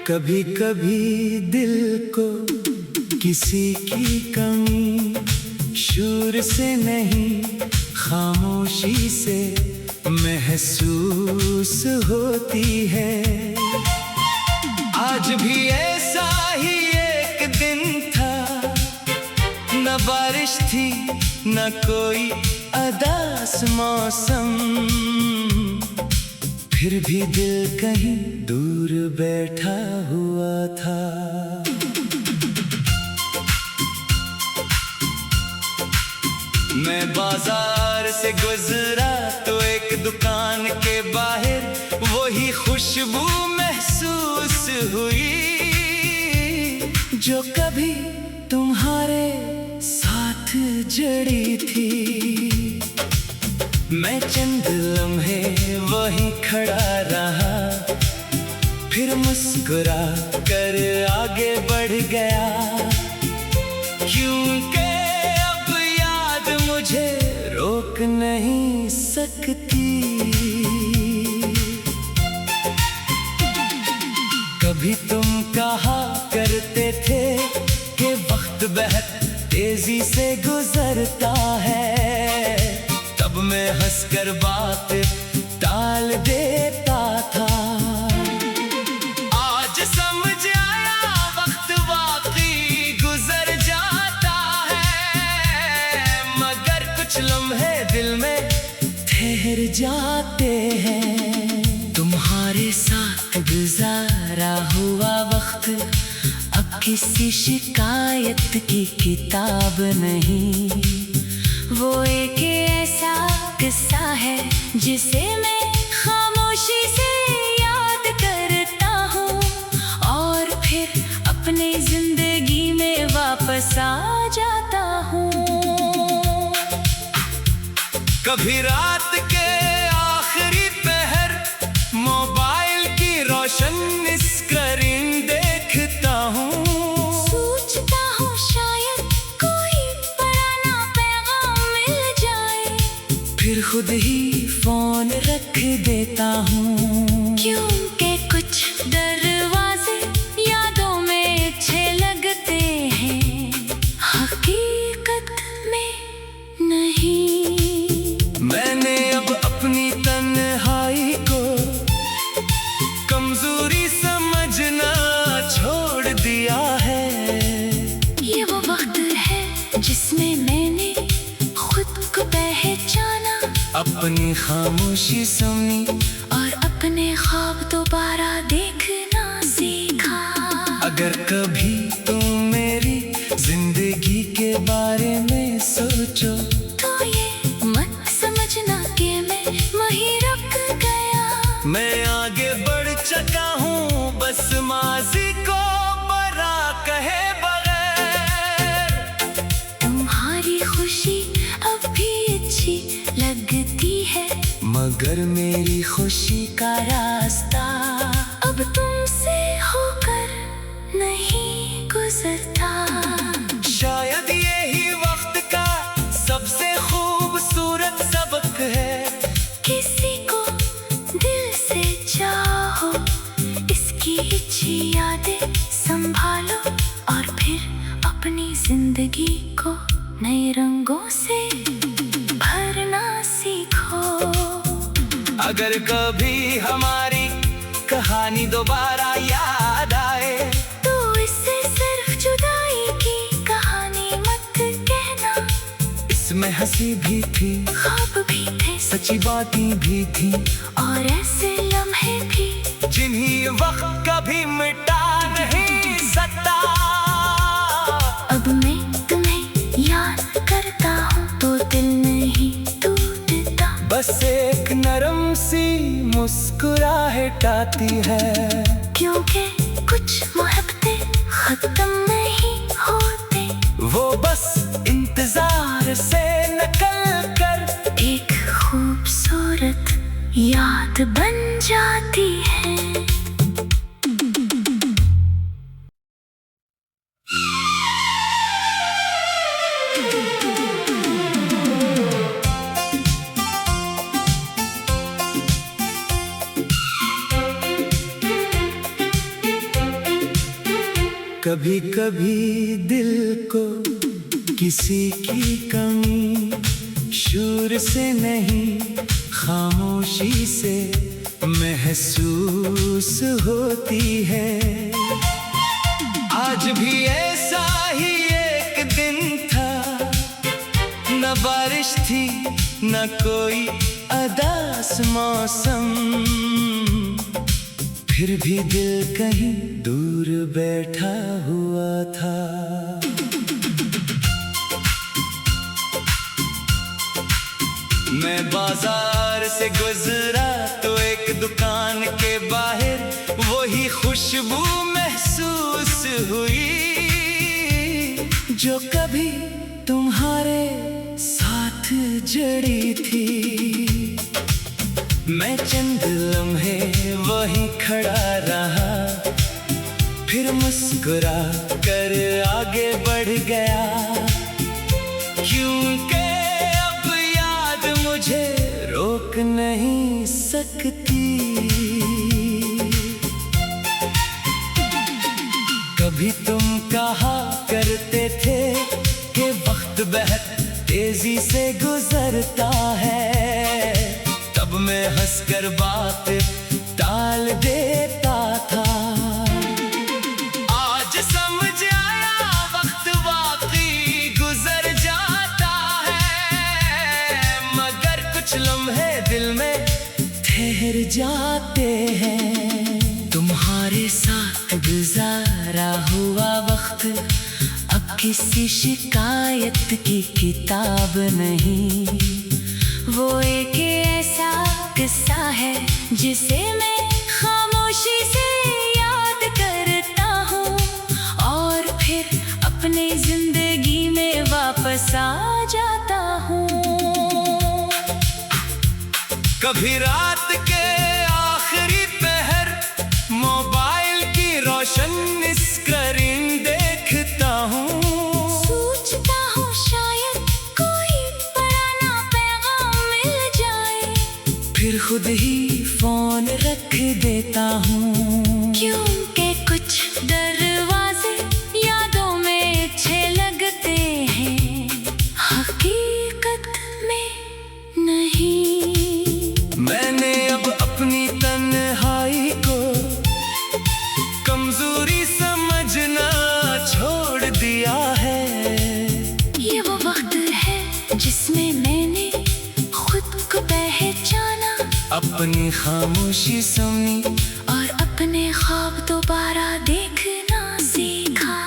कभी कभी दिल को किसी की कमी शोर से नहीं खामोशी से महसूस होती है। आज भी ऐसा ही एक दिन था, न बारिश थी न कोई अदास मौसम, फिर भी दिल कहीं दूर बैठा हुआ था। मैं बाजार से गुजरा तो एक दुकान के बाहर वही खुशबू महसूस हुई जो कभी तुम्हारे साथ जड़ी थी। मैं चंद लम्हे वहीं खड़ा रहा, फिर मुस्कुरा कर आगे बढ़ गया, क्योंकि अब याद मुझे रोक नहीं सकती। कभी तुम कहा करते थे कि वक्त बहुत तेजी से गुजरता है, तब मैं हंसकर बात टाल देता था। आज समझ आया वक्त वाकई गुजर जाता है, मगर कुछ लम्हे दिल में ठहर जाते हैं। तुम्हारे साथ गुजारा हुआ वक्त अब किसी शिकायत की किताब नहीं, वो एक ऐसा किस्सा है जिसे मैं खामोशी से याद करता हूँ और फिर अपनी जिंदगी में वापस आ जाता हूँ। कभी रात के आखिरी पहर मोबाइल की रोशन स्क्रीन देखता हूँ, सोचता हूँ शायद कोई पुराना पैगाम मिल जाए, फिर खुद ही फोन रख देता हूँ, क्योंकि कुछ दरवाजे यादों में अच्छे लगते हैं, हकीकत में नहीं। मैंने अब अपनी तन्हाई को कमजोरी समझना छोड़ दिया है। ये वो वक्त है जिसमें मैंने खुद को पहचाना, अपनी खामोशी सुनी और अपने ख्वाब दोबारा देखना सीखा। अगर कभी तुम मेरी जिंदगी के बारे में सोचो तो ये मत समझना कि मैं वहीं रुक गया, मैं आगे बढ़ चुका हूँ, बस माजी को बरा कहे बगैर। तुम्हारी खुशी अब भी अच्छी लगती है, मगर मेरी खुशी का रास्ता अब तुमसे होकर नहीं गुजरता। शायद यही वक्त का सबसे खूबसूरत सबक है, किसी को दिल से चाहो, इसकी अच्छी यादें संभालो और फिर अपनी जिंदगी को नए रंगों से भरना सीखो। अगर कभी हमारी कहानी दोबारा याद आए तो इससे सिर्फ जुदाई की कहानी मत कहना, इसमें हंसी भी थी, ख्वाब भी थे, सच्ची बातें भी थी, और ऐसे लम्हे भी जिन्हें वक्त कभी मिटा नहीं सकता। अब मैं तुम्हें याद करता हूँ तो दिल नहीं टूटता, बस एक नरम सी मुस्कुराहट आती है, क्योंकि कुछ मोहब्बतें खत्म नहीं होते, वो बस इंतजार से निकल कर एक खूबसूरत याद बन जाती है। कभी कभी दिल को किसी की कमी शोर से नहीं खामोशी से महसूस होती है। आज भी ऐसा ही एक दिन था, न बारिश थी न कोई अदास मौसम, फिर भी दिल कहीं दूर बैठा हुआ था। मैं बाजार से गुजरा तो एक दुकान के बाहर वही खुशबू महसूस हुई जो कभी तुम्हारे साथ जड़ी थी। मैं चंद लम्हे वहीं खड़ा रहा, फिर मुस्कुरा कर आगे बढ़ गया, क्योंकि अब याद मुझे रोक नहीं सकती। कभी तुम कहा करते थे कि वक्त बहुत तेजी से गुजरता है, तब मैं हंसकर बात टाल देता था। आज समझ आया वक्त वाकई गुजर जाता है, मगर कुछ लम्हे दिल में ठहर जाते हैं। तुम्हारे साथ गुजारा हुआ वक्त अब किसी शिकायत की किताब नहीं, वो एक ऐसा किस्सा है जिसे मैं खामोशी से याद करता हूँ और फिर अपनी जिंदगी में वापस आ जाता हूँ। कभी रात के आखिरी पहर मोबाइल की रोशन स्क्रीन देखता हूँ, सोचता हूँ शायद कोई पुराना पैगाम मिल जाए, फिर खुद ही फोन रख देता हूँ, क्योंकि कुछ दरवाजे यादों में अच्छे लगते हैं, हकीकत में नहीं। मैंने अब अपनी तन्हाई को कमजोरी समझना छोड़ दिया है। ये वो वक्त है जिसमें मैंने खुद को पहचाना, अपनी खामोशी सुनी और अपने ख्वाब दोबारा देखना सीखा।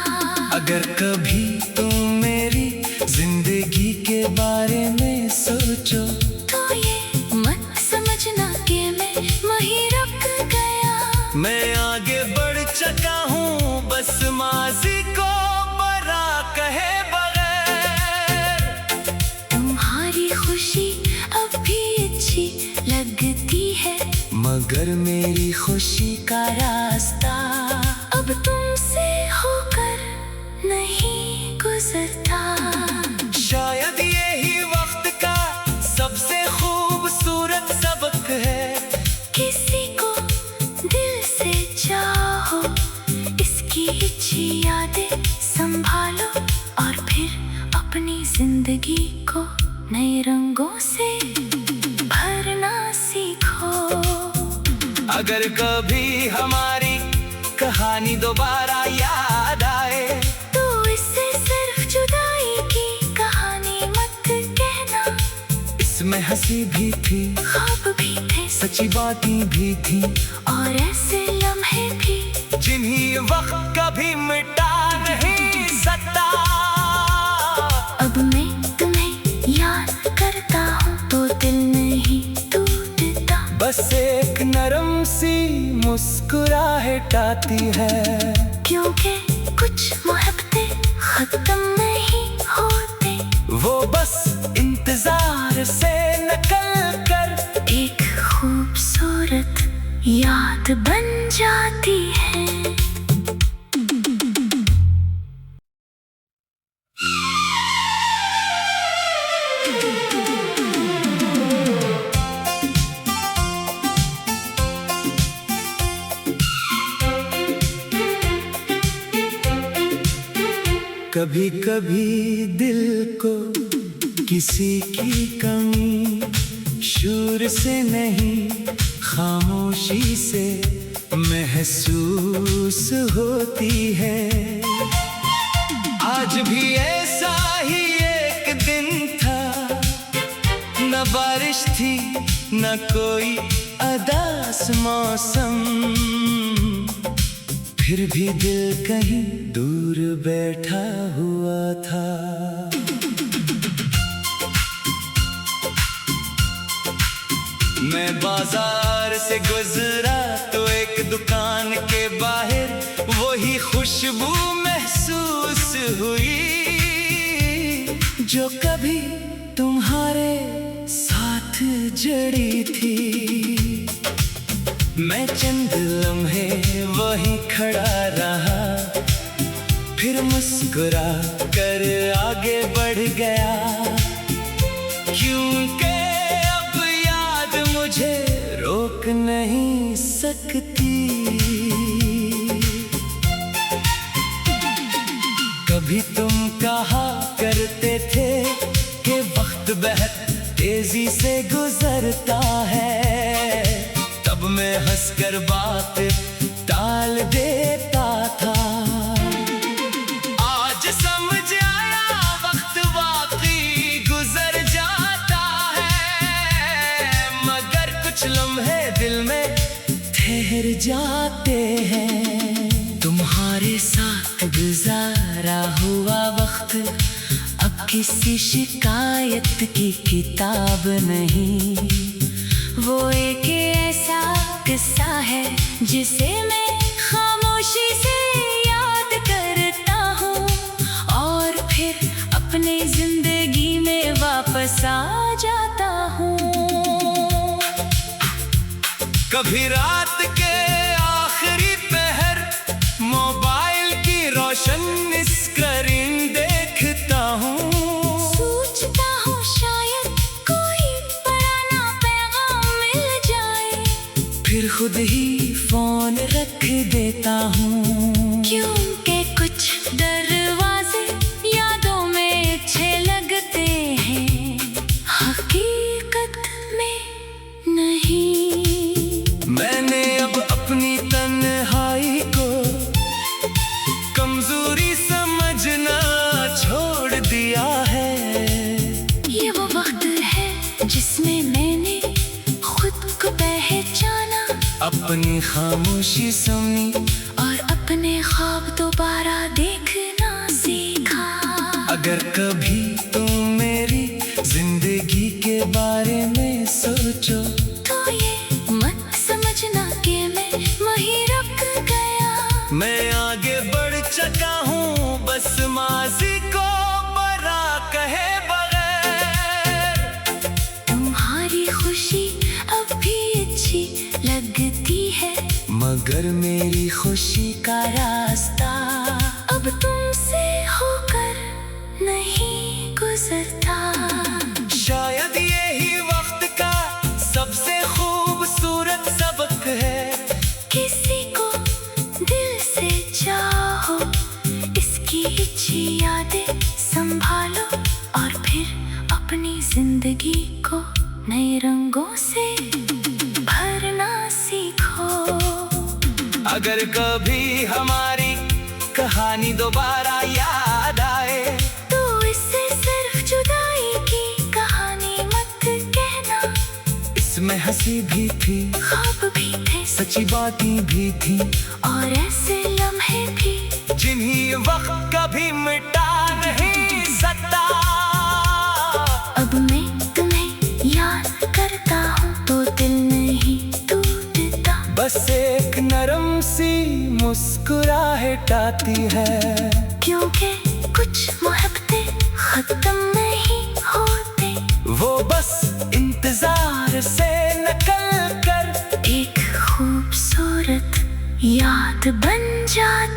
अगर कभी तुम मेरी जिंदगी के बारे में सोचो तो ये मत समझना कि मैं वहीं रुक गया, मैं आगे बढ़ चुका हूँ, बस माजी को बरा कहे बगैर। तुम्हारी खुशी अब भी अच्छी लगती है, मगर मेरी खुशी का रास्ता अब तुमसे होकर नहीं गुजरता। शायद यही वक्त का सबसे खूबसूरत सबक है। किसी को दिल से चाहो, इसकी अच्छी यादें संभालो और फिर अपनी जिंदगी को नए रंगों से भरना सीखो। अगर कभी हमारी कहानी दोबारा याद आए तो इससे सिर्फ जुदाई की कहानी मत कहना, इसमें हंसी भी थी, ख्वाब भी थे, सच्ची बातें भी थी, और ऐसे लम्हे भी जिन्हें वक्त कभी मिटा नहीं सकता। अब मैं तुम्हें याद करता हूँ तो दिल नहीं टूटता, बस एक नरम सी मुस्कुराहट आती है, क्योंकि कुछ मोहब्बतें खत्म नहीं होते, वो बस इंतजार से निकल कर एक खूबसूरत याद बन जाती है। कभी कभी दिल को किसी की कमी शोर से नहीं खामोशी से महसूस होती है। आज भी ऐसा ही एक दिन था, न बारिश थी न कोई अदास मौसम, फिर भी दिल कहीं दूर बैठा हुआ था। मैं बाजार से गुजरा तो एक दुकान के बाहर वही खुशबू महसूस हुई जो कभी तुम्हारे साथ जड़ी थी। मैं चंद लम्हे वहीं खड़ा रहा, फिर मुस्कुरा कर आगे बढ़ गया, क्योंकि मुझे रोक नहीं सकती। कभी तुम कहा करते थे कि वक्त बहुत तेजी से गुजरता है, तब मैं हंसकर बात टाल देता था। आज समझ आया वक्त वाकई गुजर जाता है, मगर कुछ लम्हे दिल में ठहर जाते हैं। तुम्हारे साथ गुजारा हुआ वक्त अब किसी शिकायत की किताब नहीं, वो एक ऐसा किस्सा है जिसे मैं खामोशी से याद करता हूँ और फिर अपनी जिंदगी में वापस आ जाता हूँ। कभी रात के आखिरी पहर मोबाइल की रोशन स्क्रीन देखता हूँ, सोचता हूँ शायद कोई पुराना पैगाम मिल जाए, फिर खुद ही फोन रख देता हूँ, क्योंकि कुछ दरवाजे यादों में अच्छे लगते हैं, हकीकत में नहीं। मैंने अब अपनी तन्हाई को कमजोरी समझना छोड़ दिया है। ये वो वक्त है जिसमें मैंने खुद को पहचाना, अपनी खामोशी सुनी और अपने ख्वाब दोबारा देखना सीखा। अगर कभी तुम मेरी जिंदगी के बारे में सोचो तो ये मत समझना कि मैं वहीं रुक गया, मैं आगे बढ़ चुका हूँ, बस माजी को बरा कहे बगैर। तुम्हारी खुशी अब भी अच्छी लगती है, मगर मेरी खुशी का रास्ता अब तुमसे होकर नहीं गुजरता। शायद यही वक्त का सबसे खूबसूरत सबक है, किसी को दिल से चाहो, इसकी अच्छी यादें संभालो और फिर अपनी जिंदगी को नए रंगों से भरना सीखो। अगर कभी हमारी कहानी दोबारा याद आए तो इससे सिर्फ जुदाई की कहानी मत कहना, इसमें हंसी भी थी, ख्वाब भी थे, सच्ची बातें भी थी, और ऐसे लम्हे भी जिन्हें वक्त कभी मिटा नहीं सकता। अब मैं तुम्हें याद करता हूँ तो दिल नहीं टूटता, बस एक नरम सी मुस्कुराहट आती है, क्योंकि कुछ मोहब्बतें खत्म नहीं होते, वो बस इंतजार से निकल कर एक खूबसूरत याद बन जाती।